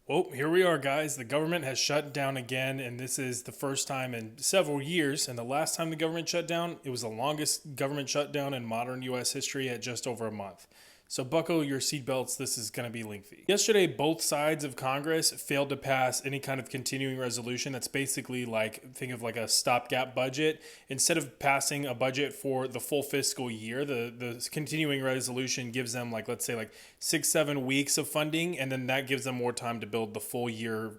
Well, here we are, guys. The government has shut down again, and this is the first time in several years. And the last time the government shut down, it was the longest government shutdown in modern U.S. history at just over a month. So buckle your seatbelts, this is going to be lengthy. Yesterday, both sides of Congress failed to pass any kind of continuing resolution that's basically like, think of like a stopgap budget. Instead of passing a budget for the full fiscal year, the continuing resolution gives them like, let's say like 6-7 weeks of funding, and then that gives them more time to build the full year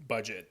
budget.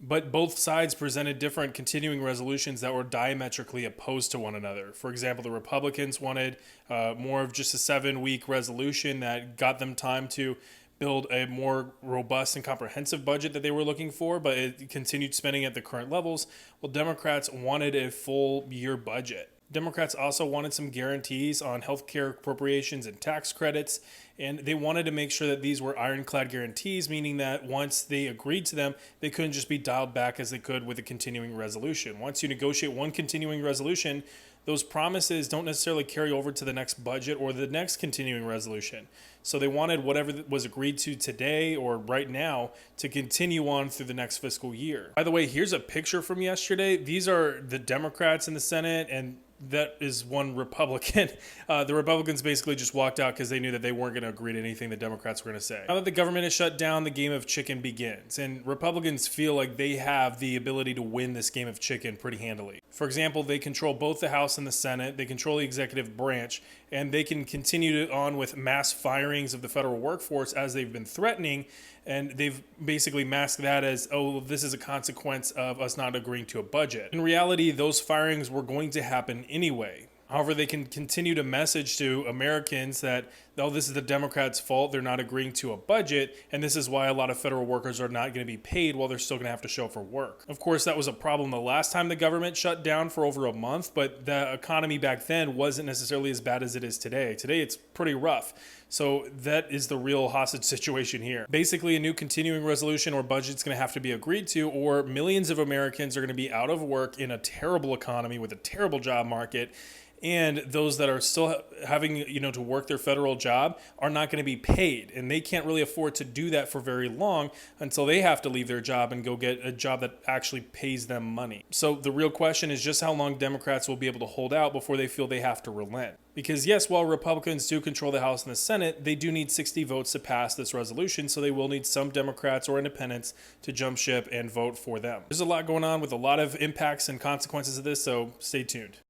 But both sides presented different continuing resolutions that were diametrically opposed to one another. For example, the Republicans wanted more of just a 7-week resolution that got them time to build a more robust and comprehensive budget that they were looking for, but it continued spending at the current levels. Well, Democrats wanted a full year budget. Democrats also wanted some guarantees on healthcare appropriations and tax credits, and they wanted to make sure that these were ironclad guarantees, meaning that once they agreed to them, they couldn't just be dialed back as they could with a continuing resolution. Once you negotiate one continuing resolution, those promises don't necessarily carry over to the next budget or the next continuing resolution. So they wanted whatever was agreed to today or right now to continue on through the next fiscal year. By the way, here's a picture from yesterday. These are the Democrats in the Senate, and that is one Republican. The Republicans basically just walked out because they knew that they weren't going to agree to anything the Democrats were going to say. Now that the government is shut down, the game of chicken begins. And Republicans feel like they have the ability to win this game of chicken pretty handily. For example, they control both the House and the Senate. They control the executive branch. And they can continue on with mass firings of the federal workforce as they've been threatening. And they've basically masked that as, oh, this is a consequence of us not agreeing to a budget. In reality, those firings were going to happen anyway. However, they can continue to message to Americans that, oh, this is the Democrats' fault, they're not agreeing to a budget, and this is why a lot of federal workers are not going to be paid while they're still going to have to show up for work. Of course, that was a problem the last time the government shut down for over a month, but the economy back then wasn't necessarily as bad as it is today. Today, it's pretty rough. So that is the real hostage situation here. Basically, a new continuing resolution or budget is going to have to be agreed to, or millions of Americans are going to be out of work in a terrible economy with a terrible job market. And those that are still having, to work their federal job are not going to be paid. And they can't really afford to do that for very long until they have to leave their job and go get a job that actually pays them money. So the real question is just how long Democrats will be able to hold out before they feel they have to relent. Because yes, while Republicans do control the House and the Senate, they do need 60 votes to pass this resolution, so they will need some Democrats or independents to jump ship and vote for them. There's a lot going on with a lot of impacts and consequences of this, so stay tuned.